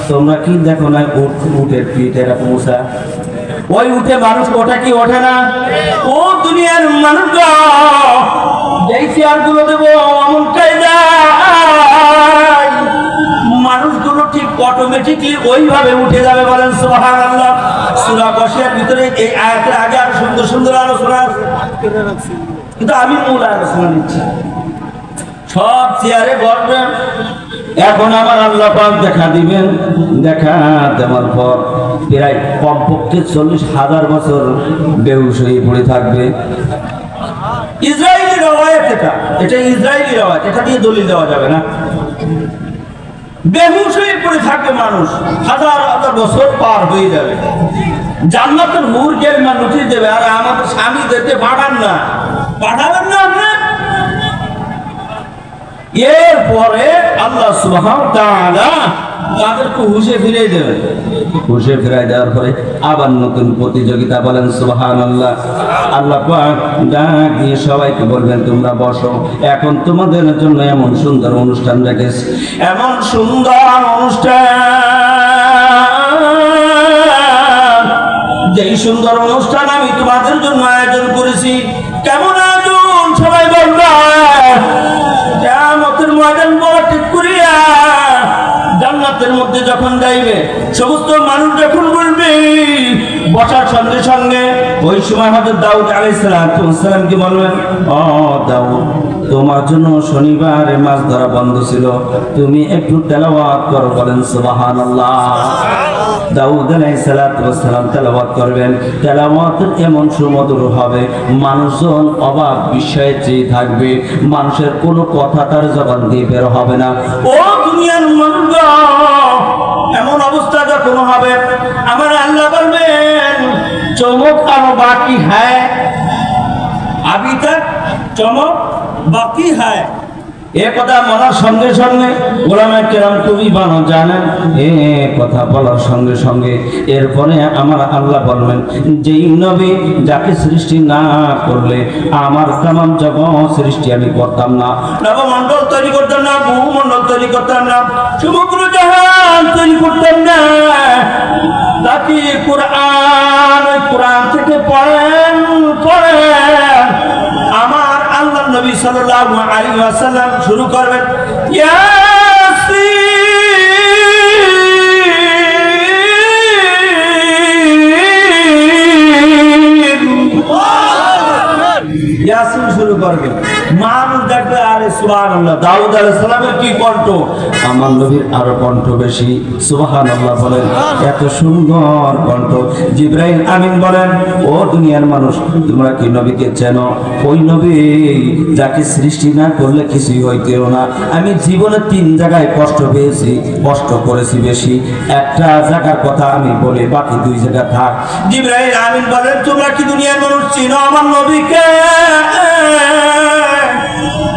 তোমরা কি দেখো না উটের পিঠ এরকম উঁচা, ওই উঠে মানুষ ওটা কি ওঠে না? ও দুনিয়ার মানুষ যেই চেয়ার গুলো দেবো এমনটাই যায়, মানুষগুলো ঠিক অটোমেটিকলি ওইভাবে উঠে যাবে। বলেন সুবহানাল্লাহ। সূরা বসিয়ার ভিতরে এই আয়াতের আগে আরো সুন্দর সুন্দর আলোচনা আছে, কিন্তু আমি মূল আলোচনা নিচ্ছি। সব চেয়ারে বসবেন। এখন আমার আল্লাহ পাক দেখা দিবেন, দেখা দেওয়ার পর প্রায় কমপক্ষে 40,000 বছর বেহুশ হয়ে পড়ে থাকবে। ইসরায়েলি রওয়ায়াত, এটা ইসরায়েলি রওয়ায়াত, এটা দিয়ে দলিল দেওয়া যাবে না। বেহুশ হয়ে পড়ে থাকবে মানুষ, হাজার হাজার বছর পার হয়ে যাবে। জান্নাতের হুর গেলমান উঠিয়ে দেবে। আর আমাদের স্বামীদেরকে পাঠান না, পাঠাবেন না আপনি। এরপরে আল্লাহ সুবহানাহু ওয়া তাআলা তাদেরকে হুঁশে ফিরিয়ে দেবেন। হুঁশে ফিরিয়ে দেওয়ার পরে আবার নতুন প্রতিযোগিতা। বলেন সুবহানাল্লাহ। আল্লাহ পাক ডাক দিয়ে সবাইকে বলবেন, তোমরা বসো, এখন তোমাদের জন্য এমন সুন্দর অনুষ্ঠান রেখেছি, এমন সুন্দর অনুষ্ঠান, যেই সুন্দর অনুষ্ঠান আমি তোমাদের জন্য আয়োজন করেছি। কেমন আয়োজন? সবাই বলবে কিয়ামতের ময়দান বড় ঠিক করিয়া জান্নাতের মধ্যে যখন যাইবে, সমস্ত মানুষ যখন বলবে, বসার সঙ্গে সঙ্গে ওই সময় হযরত দাউদ আলাইহিস সালাম কি বলবেন, ও দাউদ, তোমার জন্য শনিবারে মাছ ধরা বন্ধ ছিল, তুমি একটু তেলাওয়াত করো। বলেন সুবহানাল্লাহ। দাউদ আলাইহিস সালাম তেলাওয়াত করবেন। তেলাওয়াত এমন সুমধুর হবে, মানুষজন অবাক বিস্ময়ে চেয়ে থাকবে, মানুষের কোনো কথা তার জবান দিয়ে বের হবে না। ও দুনিয়ার মানুষ, এমন অবস্থা যখন হবে, আমার আল্লাহ বলবেন, চমক আরো বাকি হ্যায়, আবি তক চমক বাকি হ্যায়। এ কথা বলার সঙ্গে সঙ্গে ওলামায়ে কেরাম খুবই ভালো জানেন, এ কথা বলার সঙ্গে সঙ্গে এরপরে আমার আল্লাহ বলবেন, যেই নবী যাকে সৃষ্টি না করলে আমার তামাম জগৎ সৃষ্টি আমি করতাম না, নবমণ্ডল তৈরি করতাম না, ভূমণ্ডল তৈরি করতাম না, সমগ্র জাহান তৈরি করতাম না, তাকে কোরআন থেকে পড়েন আমার আল্লাহ নবী সাল্লাল্লাহু আলাইহি ওয়াসাল্লাম শুরু করবেন, ইয়াসিন শুরু করবেন। মানুষ দেখবে, আরে সুবহানাল্লাহ, দাউদ আলাইহিস সালামের কি কণ্ঠ, আমার নবীর আরো কণ্ঠ বেশি। সুবহানাল্লাহ বলেন, এত সুন্দর কণ্ঠ। জিবরাইল আমিন বলেন, ও দুনিয়ার মানুষ, তোমরা কি নবীকে চেনো? ওই নবী যাকে সৃষ্টি না করলে কিছুই হইতেও না। আমি জীবনে 3 জায়গায় কষ্ট পেয়েছি, কষ্ট করেছি বেশি, একটা জায়গার কথা আমি বলি, বাকি 2 জায়গা থাক। জিবরাইল আমিন বলেন, তোমরা কি দুনিয়ার মানুষ চিনো আমার নবীকে?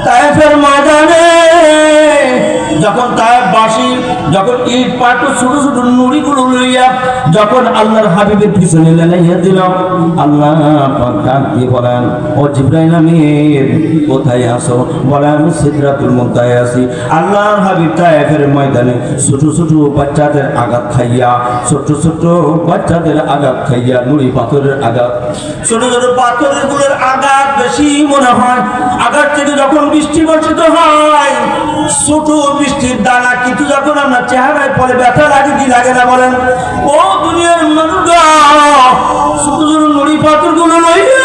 তায়েফের ময়দানে যখন তায়েফবাসী যখন ইট পাটু ছোট ছোট নুড়িগুলো লইয়া যখন আল্লাহর হাবিবের পিছনে লাগাইয়া দিল, আল্লাহ পাক ডাক দিয়ে বলেন, ও জিবরাইল আমিন কোথায় আছো? বলে, আমি সিদরাতুল মুনতাহায় আছি। আল্লাহর হাবিব তায়েফের ময়দানে ছোট ছোট বাচ্চাদের আঘাত খাইয়া, ছোট ছোট বাচ্চাদের আঘাত খাইয়া, নুড়ি পাথরের আঘাত, ছোট ছোট পাথরের গুলোর আঘাত বেশি মনে হয়। আঘাত থেকে যখন বৃষ্টি বর্ষিত হয়, ছোট বৃষ্টির দানা কিন্তু যখন আমরা চেহারায় পরে ব্যথা লাগে কি লাগে না? বলেন, ও দুনিয়ার মানুষ, ছোট ছোট নুড়ি পাথর গুলো লইয়া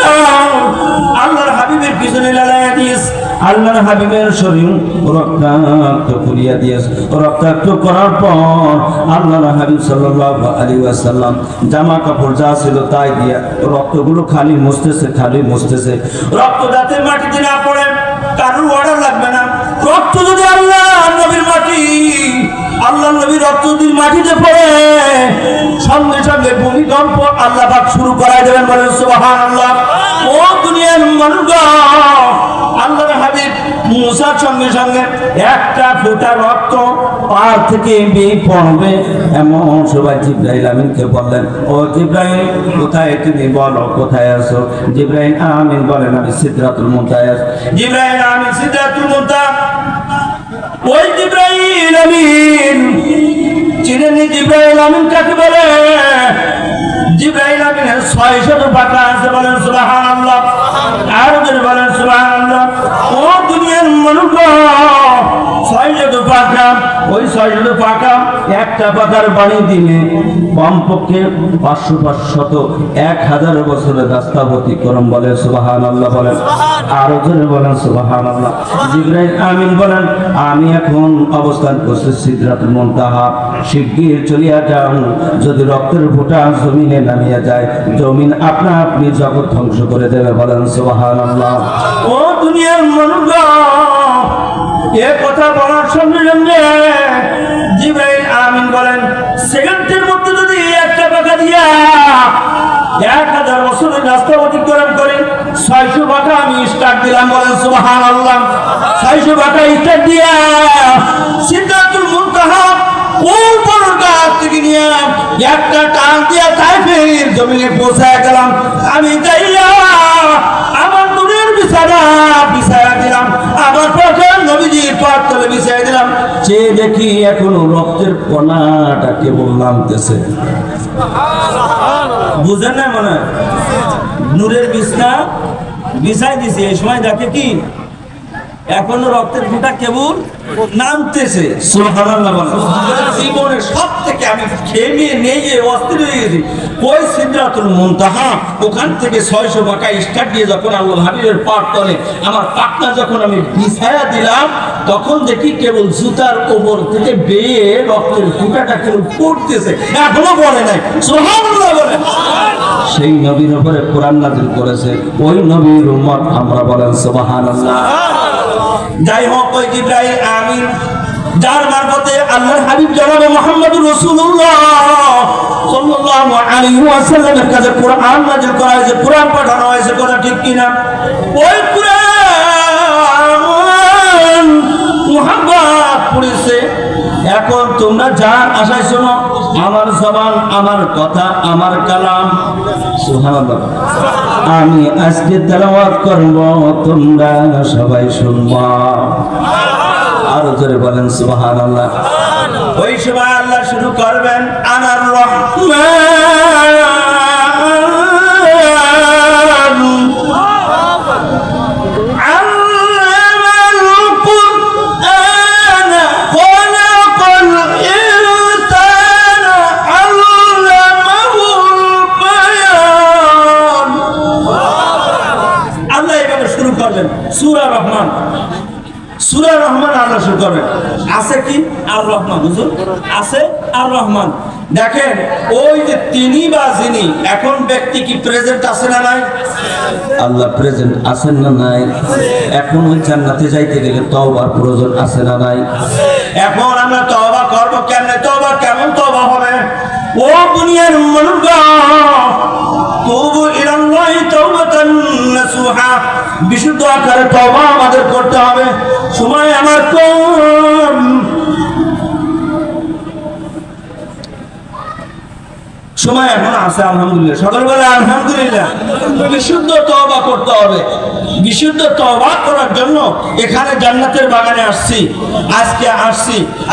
আল্লাহর হাবিবের পিছনে লাগাইয়া দিয়েছে। আল্লাহর হাবিবের শরীর রক্তাক্ত করিয়া দিয়েছে। রক্তাক্ত করার পর আল্লাহর হাবিব সাল্লাল্লাহু আলাইহি ওয়াসাল্লাম জামা কাপড় যা ছিল তাই দিয়া রক্তগুলো খালি মুছতেছে। রক্ত যাতে মাটিতে না পড়ে, কারোর অর্ডার লাগবে না। রক্ত যদি আল্লাহ নবীর মাটি, আল্লাহ নবীর রক্ত যদি মাটিতে পড়ে, সঙ্গে সঙ্গে ভূমিকম্প আল্লাহ পাক শুরু করাই দেবেন। বলেন সুবহানাল্লাহ। ও দুনিয়ার মানুষ, আল্লাহর হাবিব মুসার সঙ্গে সঙ্গে একটা ফোঁটা রক্ত পার থেকে বেয়ে পড়বে এমন সবাই জিবরাইল আমিনকে বললেন, ও জিবরাইল কোথায় তুমি? বলো কোথায় আছো? জিবরাইল আমিন বলেন, আমি সিদরাতুল মুনতাহায় আছি। জিবরাইল আমিন সিদরাতুল মুনতাহা, ওই জিবরাইল আমিন পাকা, ওই 600 পাকা একটা পাকার বাড়ি দিলে কমপক্ষে 500 1000 বছরের রাস্তা অতিক্রম। বলে সুবহানাল্লাহ, বলেন আরো জোরে বলেন সুবহানাল্লাহ। জিবরাইল আমিন বলেন, আমি এখন অবস্থান করছি সিদরাতুল মুনতাহা, শিগগির চলিয়া যাও। যদি রক্তের ফোঁটা জমিনে নামিয়া যায়, জমিন আপনা আপনি জগৎ ধ্বংস করে দেবে। বলেন সুবহানাল্লাহ। ও দুনিয়ার মানুষ, এ কথা বলার সঙ্গে সঙ্গে জিবরাইল আমিন বলেন, সেকেন্ডের মধ্যে যদি একটা পাকা দিয়া 1000 বছরের রাস্তা অতিক্রম করে 600 পাকা আমি স্টার্ট দিলাম। বলেন সুবহানাল্লাহ। 600 পাকা স্টার্ট দিয়া সিদরাতুল মুনতাহা কোন বড় গাছ থেকে নিয়ে একটা টান দিয়া তাইফের জমিনে পৌঁছায় গেলাম। আমি যাইয়া আমার নূরের বিছানা বিছায়া দিলাম, আমার পথে নবীজির পাক তলে বিছায়া দিলাম। সে দেখি এখনো রক্তের কণাটা কেবল নামতেছে। বুঝেন না? মনে হয় নূরের বিছনা বিছাই দিছে, এই সময় দেখে কি এখনো রক্তের ফোঁটা কেবল নামতেছে। সুবহানাল্লাহ। জীবনের সব থেকে আমি খেয়ে নিয়ে অস্থির হয়ে গেছি। ওই সিদরাতুল মুনতাহা, ওখান থেকে 600 পাকা স্টার্ট দিয়ে যখন আল্লাহ হাবিবের পাক তলে আমার পাকনা যখন আমি বিছায়া দিলাম, তখন দেখি কেবল জুতার উপর থেকে বেয়ে রক্তের ফোঁটাটা কেবল পড়তেছে, এখনো পড়ে নাই। সুবহানাল্লাহ বলেন। সেই নবীর উপরে কোরআন নাযিল করেছে, ওই নবীর উম্মত আমরা। বলেন সুবহানাল্লাহ। যাই হোক, ওই জিবরাইল আমিন যার মারফতে আল্লাহর হাবিব জনাবে মুহাম্মদুর রাসূলুল্লাহ সাল্লাল্লাহু আলাইহি ওয়াসাল্লামের কাছে কোরআন নাযিল করা হয়েছে, কোরআন পাঠানো হয়েছে। কথা ঠিক কিনা? ওই কোরআন মুহাম্মদ পড়েছে। এখন তোমরা যার আশায় শোনো, আমার জবান, আমার কথা, আমার কালাম। সুবহানাল্লাহ। আমি আজকে তেলাওয়াত করব, তোমরা সবাই শুনবা। আরো জোরে বলেন সুবহানাল্লাহ। ওই সময় আল্লাহ শুরু করবেন, আনার রহমান সূরা রহমান। সূরা রহমান আল্লাহ শুরু করবেন। আছে কি? আর রহমান। হুজুর আছে আর রহমান। দেখেন, ওই যে তিনি বা যিনি, এখন ব্যক্তি কি প্রেজেন্ট আছে না নাই? আল্লাহ প্রেজেন্ট আছেন না নাই? এখন ওই জান্নাতে যাইতে গেলে তওবার প্রয়োজন আছে না নাই? এখন আমরা তওবা করব কেমনে? তওবা কেমন তওবা হবে? ও দুনিয়ার মানুষ, তুবু ইলাল্লাহি তাওবাতান নাসুহা, বিশুদ্ধ আকারে তওবা আমাদের করতে হবে। সময় আমার কম, সময় এখন আছে আলহামদুলিল্লাহ। সকালবেলা আলহামদুলিল্লাহ বিশুদ্ধ তওবা করতে হবে। বিশুদ্ধ তওবা করার জন্য এখানে জান্নাতের বাগানে আসছি।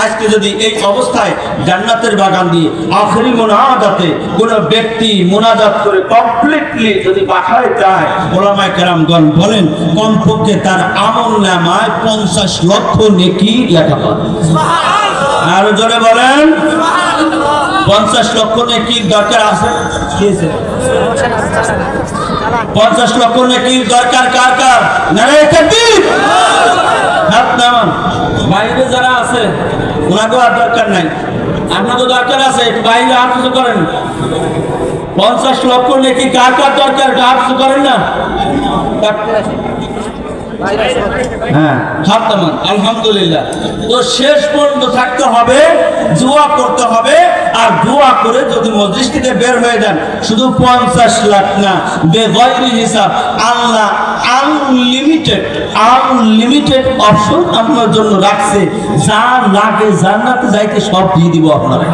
আজকে যদি এই অবস্থায় জান্নাতের বাগান দিয়ে আখেরি মুনাজাতে কোন ব্যক্তি মুনাজাত করে কমপ্লিটলি যদি বাসায় যায়, ওলামায়ে কেরামগণ বলেন কমপক্ষে তার আমলনামায় 50 লক্ষ নেকি লেখা পাবে। আরো জোরে বলেন 50 লক্ষ নেকির দরকার আছে। 50 লক্ষ নেকির দরকার কার কার? নারায়ে তাকবীর। হাত নামান। বাইরে যারা আছে ওনাকেও আর দরকার নাই, আপনাদের দরকার আছে, একটু বাইরে হাত উঁচু করেন। 50 লক্ষ নেকি কার কার দরকার? হাত উঁচু করেন না? হ্যাঁ, হাত নামান। আলহামদুলিল্লাহ। তো শেষ পর্যন্ত থাকতে হবে, দোয়া করতে হবে। আর দোয়া করে যদি মজলিস থেকে বের হয়ে যান, শুধু 50 লাখ না, বেগয়রি হিসাব। আল্লাহ আনলিমিটেড অপশন আপনার জন্য রাখছে। যা লাগে জান্নাতে যাইতে সব দিয়ে দিব আপনারা।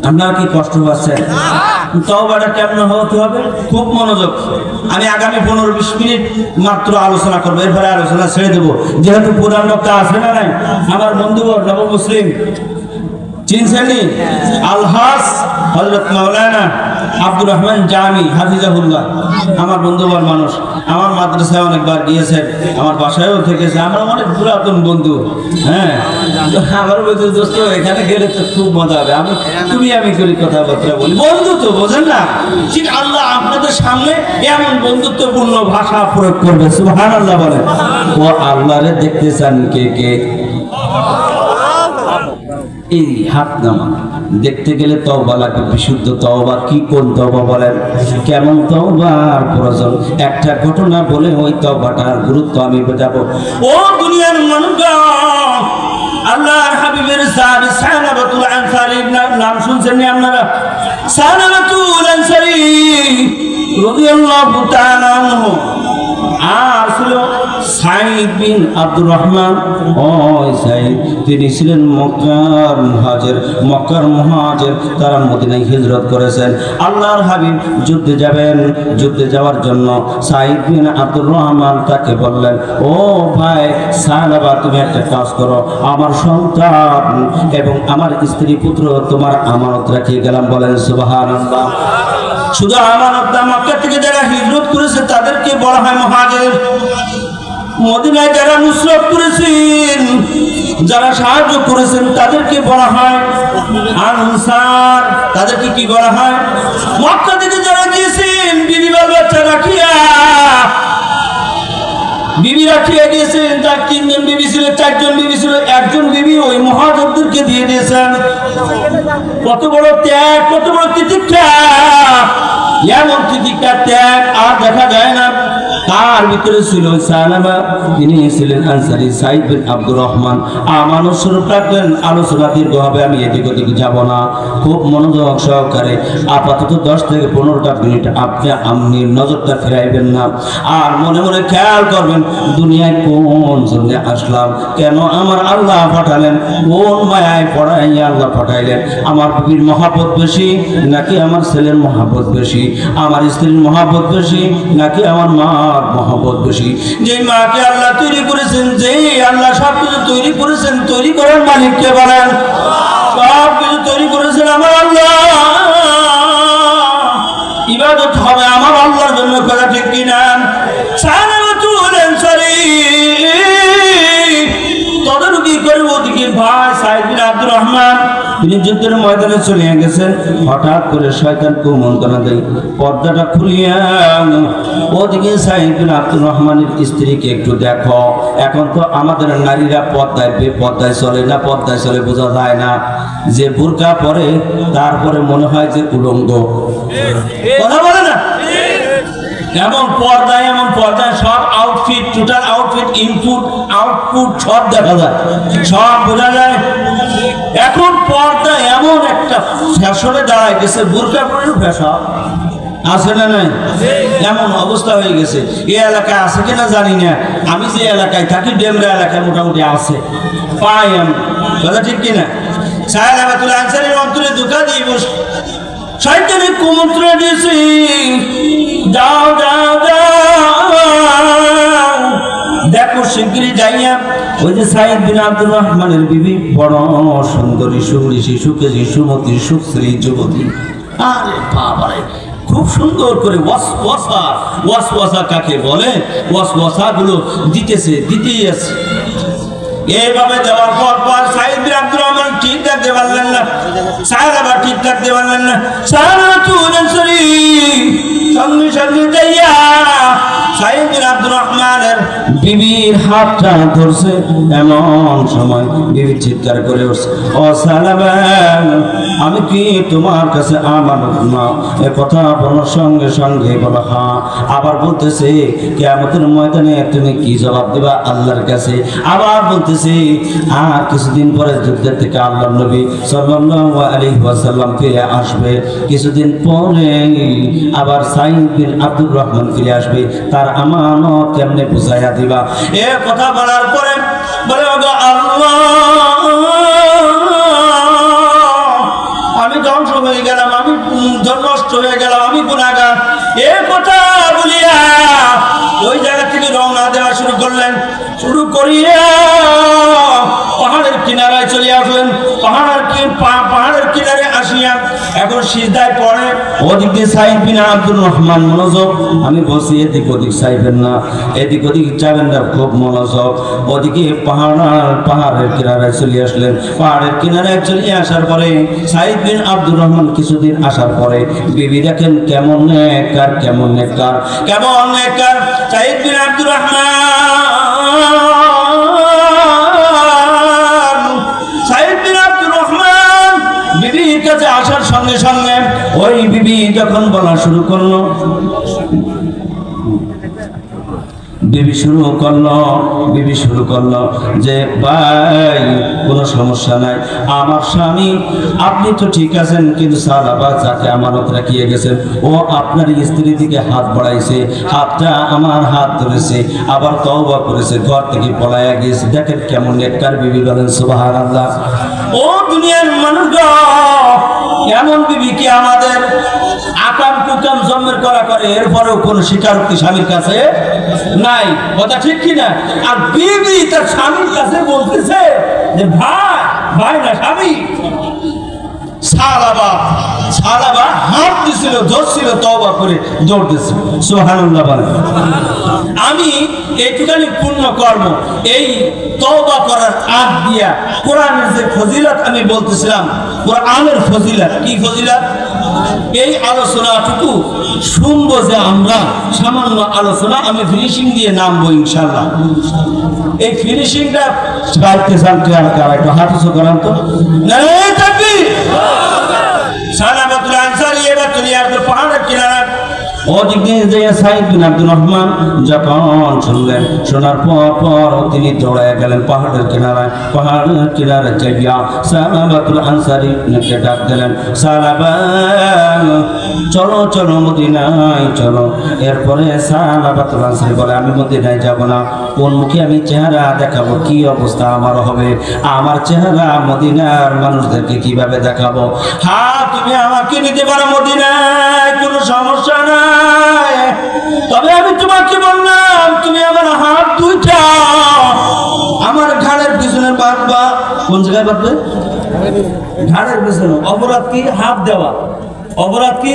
আপনারা কি কষ্ট পাচ্ছেন? তওবাটা কেমন হতে হবে? খুব মনোযোগ। আমি আগামী 15-20 মিনিট মাত্র আলোচনা করবো, এরপরে আলোচনা ছেড়ে দেবো। যেহেতু প্রধান বক্তা আছে না নাই, আমার বন্ধুবর নব মুসলিম চিনছেনি? আলহাস হযরত মাওলানা আব্দুর রহমান জামি হাফিজাহুল্লাহ, আমার বন্ধুবার মানুষ, আমার মাদ্রাসায় অনেকবার গিয়েছেন, আমার বাসায়ও থেকেছে, আমরা অনেক পুরাতন বন্ধু। হ্যাঁ, আমার বন্ধু দোস্ত এখানে গেলে তো খুব মজা হবে, আমি করি কথাবার্তা বলি, বন্ধু তো বোঝেন না। ঠিক আল্লাহ আপনাদের সামনে এমন বন্ধুত্বপূর্ণ ভাষা প্রয়োগ করবে, সুবহানাল্লাহ বলেন। ও আল্লাহরে দেখতে চান কে কে? এই হাত নামা দেখতে গেলে তওবা লাগে, বিশুদ্ধ তওবা। কি কোন তওবা বলেন? কেমন তওবার প্রয়োজন? একটা ঘটনা বলে ওই তওবাটার গুরুত্ব আমি বোঝাবো। ও দুনিয়ার মানুষগণ, আল্লাহর হাবিবের সাহাবী সালাবাতুল আনসারী নাম শুনছেন না আপনারা? সালাবাতুল আনসারী রাদিয়াল্লাহু তাআলা আনহু আর ছিল সাইদ বিন আব্দুর রহমান। ওই সাইদ তিনি ছিলেন মক্কার মুহাজির, তারা মদিনায় হিজরত করেছেন। আল্লাহর হাবিব যুদ্ধে যাবেন, যুদ্ধে যাওয়ার জন্য সাইদ বিন আব্দুর রহমান তাকে বললেন, ও ভাই সালাবা, তুমি একটা কাজ করো, আমার সন্তান এবং আমার স্ত্রী পুত্র তোমার আমানত রাখিয়ে গেলাম। বলেন সুবহানাল্লাহ। শুধু আমানত না, মক্কা থেকে যারা হিজরত করেছে তাদেরকে বলা হয় মুহাজির। মদিনায় যারা নুসরত করেছেন, যারা সাহায্য করেছেন তাদেরকে বলা হয় আনসার। তাদেরকে কি বলা হয়? মক্কা থেকে যারা গিয়েছেন বিবি বাচ্চা রাখিয়া, বিবি রাখিয়া গিয়েছেন, তার 3 জন বিবি ছিল, 4 জন বিবি ছিল, 1 জন বিবি ওই মুহাজিরদেরকে দিয়ে দিয়েছেন। কত বড় ত্যাগ, কত বড় তিতিক্ষা! এমন তিতিক্ষা ত্যাগ আর দেখা যায় না। তার ভিতরে ছিল সালামা, তিনি ছিলেন আনসারী সাইদ বিন আব্দুর রহমান। আমানত স্বরূপ রাখলেন। আলোচনা দীর্ঘ হবে, আমি এদিক ওদিকে যাব না, খুব মনোযোগ সহকারে আপাতত 10 থেকে 15টা মিনিট আপনি নজরটা ফেরাইবেন না, আর মনে মনে খেয়াল করবেন দুনিয়ায় কোন জন্য আসলাম, কেন আমার আল্লাহ পাঠালেন, কোন মায়ায় পড়াইয়া আল্লাহ পাঠাইলেন। আমার বিবির মহাব্বত বেশি নাকি আমার ছেলের মহাব্বত বেশি? আমার স্ত্রীর মহাব্বত বেশি নাকি আমার মার মহাব্বত বেশি? যে মাকে আল্লাহ তৈরি করেছেন, যে আল্লাহ সবকিছু তৈরি করেছেন, তৈরি করার মালিক কে বলেন? সবকিছু তৈরি করেছেন আমার আল্লাহ। ইবাদত হবে আমার আল্লাহর জন্য, কথা ঠিক কিনা? সালাবাতুল আনসারী তদারকি করে ওদিকে ভাই সাইদ বিন আব্দুর রহমান তিনি যুদ্ধের ময়দানে চলে গেছেন। হঠাৎ করে শয়তান কুমন্ত্রণা দেয়, পর্দাটা খুলিয়া ওদিকে সাইদ বিন আব্দুর রহমানের স্ত্রীকে একটু দেখো। এখন তো আমাদের নারীরা পর্দায় বেপর্দায় চলে না, পর্দায় চলে বোঝা যায় না। যে বুরকা পরে তারপরে মনে হয় যে উলঙ্গ, কথা বলে না? এমন পর্দায় সব outfit, total outfit, input output সব দেখা যায়, সব বোঝা যায়। এখন পর্দা এমন একটা ফ্যাশনে দাঁড়ায় গেছে, বোরকা পরে ফ্যাশন আছে না নাই? এমন অবস্থা হয়ে গেছে। এই এলাকায় আছে কিনা জানি না, আমি যে এলাকায় থাকি ডেমরা এলাকায় মোটামুটি আছে, পাই আমি, কথা ঠিক কিনা? সালাবাতুল আনসারীর অন্তরে ধোঁকা দিয়ে বসে শয়তানের কুমন্ত্রণা দিয়েছে, যাও যাও যাও, দেখো শিগগিরই যাইয়া ওই যে সাইদ বিন আব্দুর রহমানের বিবি বড় সুন্দরী, সুন্দরী, সুকেশী, সুমতি, সুশ্রী যুবতী। আরে বাবারে, খুব সুন্দর করে ওয়াসওয়াসা কাকে বলে, ওয়াসওয়াসা গুলো দিতেই আছে। এইভাবে দেওয়ার পর সাইদ বিন আব্দুর রহমান ঠিক থাকতে পারলেন না, সাহাবা ঠিক থাকতে পারলেন না। সালাবাতুল আনসারী সঙ্গে সঙ্গে যাইয়া সাইদ বিন আব্দুর রহমানের বিবির হাতটা ধরছে। এমন সময় বিবি চিৎকার করে উঠছে, ও সালাবা, আমি কি তোমার কাছে আমানত না? এ কথা বলার সঙ্গে সঙ্গে বলা হ্যাঁ। আবার বলতেছে কিয়ামতের ময়দানে তুমি কি জবাব দেবা আল্লাহর কাছে? আবার বলতেছে আর কিছুদিন পরে যুদ্ধের থেকে আল্লাহর নবী সাল্লাল্লাহু আলাইহি ওয়াসাল্লাম ফিরে আসবে, কিছুদিন পরে আবার সাইদ বিন আব্দুর রহমান ফিরে আসবে, তার আমানত কেমনে বুঝাইয়া দিবা? এ কথা বলার পরে বলে, আল্লাহ, আমি ধ্বংস হয়ে গেলাম, আমি নষ্ট হয়ে গেলাম, আমি গুনাহগার। এ কথা বলিয়া ওই জায়গা থেকে রওনা দেওয়া শুরু করিয়া পাহাড়ের কিনারায় চলে আসলেন। পাহাড়ের কিনারে আসিয়া এখন সিজদায় পড়ে। ওদিক দিয়ে সাইদ বিন আব্দুর রহমান মনোযোগ, আমি বলছি এদিক ওদিক চাইবেন না, এদিক ওদিক যাবেন না, খুব মনোযোগ। ওদিকে পাহাড়ের কিনারায় চলে আসলেন। পাহাড়ের কিনারায় চলে আসার পরে সাইদ বিন আব্দুর রহমান কিছুদিন আসার পরে বিবি দেখেন কেমন নেককার, কেমন নেককার, কেমন নেককার। সাইদ বিন আব্দুর রহমান, সাইদ বিন আব্দুর রহমান বিবির কাছে আসার সঙ্গে সঙ্গে ওই বিবি যখন বলা শুরু করলো, বিবি শুরু করলো যে ভাই কোনো সমস্যা নাই, আমার স্বামী আপনি তো ঠিক আছেন, কিন্তু সালাবা যাকে আমানত রাখিয়ে গেছেন ও আপনার স্ত্রী দিকে হাত বাড়াইছে, হাতটা আমার হাত ধরেছে, আবার তওবা করেছে, ঘর থেকে পলায়া গিয়েছে। দেখেন কেমন নেককার বিবি, বলেন সুবহানাল্লাহ। ও দুনিয়ার মানুষগণ, এমন বিবি কি আমাদের আকাম কুকাম জন্মের করা করে, এরপরেও কোন স্বীকারোক্তি স্বামীর কাছে নাই, কথা ঠিক কিনা? আর বিবি তার স্বামীর কাছে বলতেছে যে ভাই না স্বামী। সালাবা হাত দিছিল, ধরছিল, তওবা করে দৌড় দিছিল। সুবহানাল্লাহ বলেন। আমি এইটুখানি পূর্ণ কর্ম, এই তওবা করার আগ দিয়া কোরআনের যে ফজিলত আমি বলতেছিলাম, কোরআনের ফজিলত কি ফজিলত, এই আলোচনাটুকু শুনবো যে আমরা সামান্য আলোচনা, আমি ফিনিশিং দিয়ে নামবো ইনশাআল্লাহ। এই ফিনিশিংটা গাইতে জানতে আর একটু হাতিস করান তো। নারে তাকবীর। সালামাতুল আনসারী এবার চলে আসলো পাহাড়ের কিনারা। ওদিক দিয়ে যে সাইদ বিন আব্দুর রহমান যখন শুনলেন, শোনার পর তিনি দৌড়ায় গেলেন পাহাড়ের কিনারায়। পাহাড়ের কিনারে যাইয়া সালামাতুল আনসারী কে ডাক দিলেন, সালাবা চলো চলো মদিনায় চলো। এরপরে সালামাতুল আনসারী বলে, আমি মদিনায় যাব না, কোন মুখে আমি চেহারা দেখাবো, কি অবস্থা আমার হবে, আমার চেহারা মদিনার মানুষদেরকে কিভাবে দেখাবো? হ্যাঁ তুমি আমাকে নিতে পারো মদিনায়, কোনো সমস্যা না, তবে আমি তোমাকে বললাম তুমি আমার হাত দুইটা আমার ঘাড়ের পিছনে বাঁধবা। কোন জায়গায় বাঁধবে? ঘাড়ের পিছনে। অপরাধ কি? হাত দেওয়া। অপরাধ কি?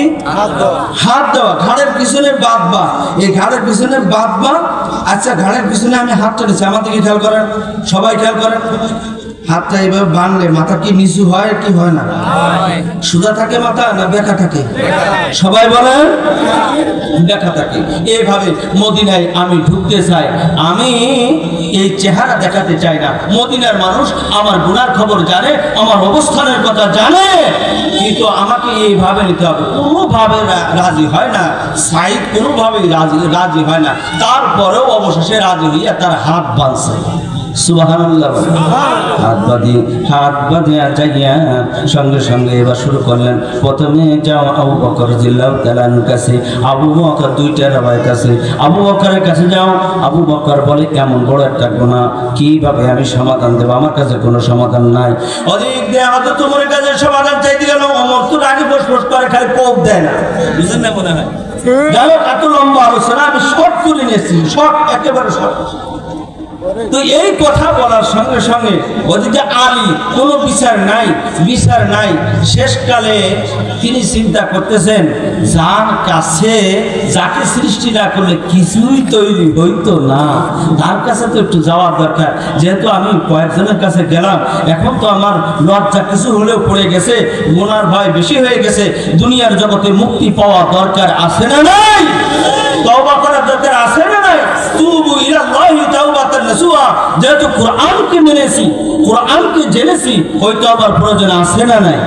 হাত দেওয়া। ঘাড়ের পিছনে বাঁধবা, এই ঘাড়ের পিছনে বাঁধবা। আচ্ছা ঘাড়ের পিছনে আমি হাতটা দিচ্ছি, আমার দিকে খেয়াল করেন, সবাই খেয়াল করেন। হাতটা এভাবে বাঁধলে মাথা কি নিচু হয় কি হয় না? সোজা থাকে মাথা না বেঁকা থাকে? সবাই বলেন বেঁকা থাকে। এইভাবে মদিনায় আমি ঢুকতে চাই, আমি এই চেহারা দেখাতে চাই না। মদিনার মানুষ আমার গুনার খবর জানে, আমার অবস্থানের কথা জানে, কিন্তু আমাকে এইভাবে নিতে হবে। কোনোভাবে রাজি হয় না সাইদ, কোনোভাবেই রাজি হয় না। তারপরেও অবশেষে রাজি হইয়া তার হাত বাঁধছে। সুবহানাল্লাহ। হাত বাঁধিয়া যাইয়া সঙ্গে সঙ্গে এবার শুরু করলেন। প্রথমে যাও আবু বকর রাদিয়াল্লাহু তাআলা আনহুর কাছে। আবু বকর দুইটা রাওয়ায়াত আছে, আবু বকরের কাছে যাও। আবু বকর বলে, এমন বড় একটা গুনাহ কিভাবে আমি সমাধান দেব, আমার কাছে কোনো সমাধান নাই। অধিক দেয়া হয়তো তোমার কাছে সমাধান চাইতে গেল, অমর তো রাগে বসবস করে, খালি কোপ দেয় না, বুঝলেন না মনে হয়? যাই হোক, এত লম্বা আলোচনা আমি শর্ট করে নিয়েছি, শর্ট, একেবারে শর্ট। তো এই কথা বলার সঙ্গে সঙ্গে ওদিকে আলী কোনো বিচার নাই। শেষকালে তিনি চিন্তা করতেছেন, যার কাছে যাকে সৃষ্টি না করলে কিছুই তৈরি হইতো না, তার কাছে তো একটু যাওয়ার দরকার। যেহেতু আমি কয়েকজনের কাছে গেলাম, এখন তো আমার লজ্জা কিছু হলেও পড়ে গেছে, গুনার ভয় বেশি হয়ে গেছে, দুনিয়ার জগতে মুক্তি পাওয়া দরকার আছে না নাই? তওবা করার দরকার আছে না নাই? তুবু ইলাল্লাহি তাওবাতান নাসুহা। যেহেতু কোরআনকে মেনেছি, কোরআনকে জেনেছি, ওই তওবার প্রয়োজন আছে না নাই?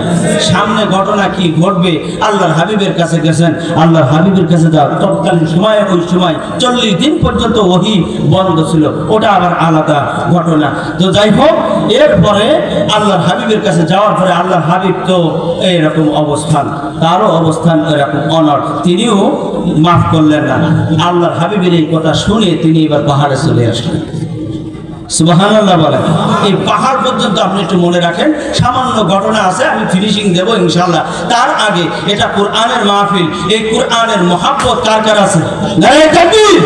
সামনে ঘটনা কি ঘটবে? আল্লাহর হাবিবের কাছে গেছেন, আল্লাহর হাবিবের কাছে যাও। তৎকালীন সময়ে ওই সময় 40 দিন পর্যন্ত ওহী বন্ধ ছিল, ওটা আবার আলাদা ঘটনা। তো যাই হোক, এরপরে আল্লাহর হাবিবের কাছে যাওয়ার পরে আল্লাহর হাবিব তো এইরকম অবস্থান, তারও অবস্থান এরকম অনড়, তিনিও মাফ করলেন না। আল্লাহর হাবিবের এই কথা শুনে তিনি এবার পাহাড়ে চলে আসলেন। সুবহানাল্লাহ বলেন। এই পাহাড় পর্যন্ত আপনি একটু মনে রাখেন, সামান্য ঘটনা আছে, আমি ফিনিশিং দেব ইনশাআল্লাহ। তার আগে এটা কোরআনের মাহফিল, এই কোরআনের মহব্বত কার কার আছে? নারে তাকবীর।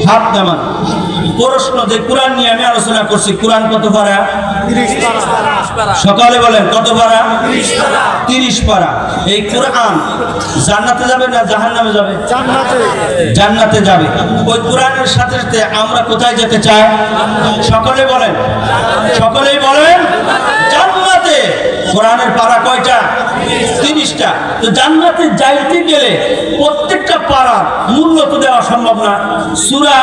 হাত নামান। প্রশ্ন যে কোরআন নিয়ে আমি আলোচনা করছি, কোরআন কত পারা? সকালে বলেন কত পারা? 30 পারা। এই কোরআন জান্নাতে যাবে না জাহান্নামে যাবে? জান্নাতে যাবে। ওই কোরআনের সাথে সাথে আমরা কোথায় যেতে চাই? সকলে বলেন, সকলেই বলেন জান্নাতে। কোরআনের পারা কয়টা? 30টা। তো জান্নাতে যাইতে গেলে প্রত্যেকটা পারার মূল্য তো দেওয়া সম্ভব না। সূরা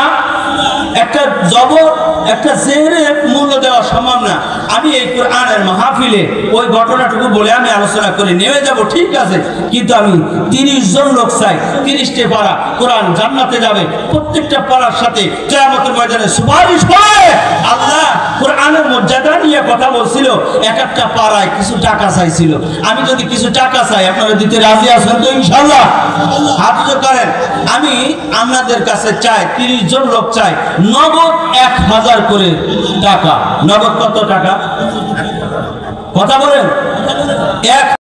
একটা জবর একটা জেরের মূল্য দেওয়া সম্ভব না। আমি এই কোরআনের মাহফিলে ওই ঘটনাটুকু বলে আমি আলোচনা করে নেমে যাব, ঠিক আছে, কিন্তু আমি 30 জন লোক চাই, 30টে পারা কোরআন জান্নাতে যাবে। প্রত্যেকটা পারার সাথে কিয়ামতের ময়দানে সুপারিশ করে। আল্লাহ কোরআনের মর্যাদা নিয়ে কথা বলছিল, এক একটা পারায় কিছু টাকা চাইছিল। আমি যদি কিছু টাকা চাই, আপনারা দিতে রাজি আছেন তো? ইনশাআল্লাহ হাত জোর করেন। আমি আপনাদের কাছে চাই, 30 জন লোক চাই, নগদ 1000 করে টাকা। নগদ কত টাকা? কথা বলেন।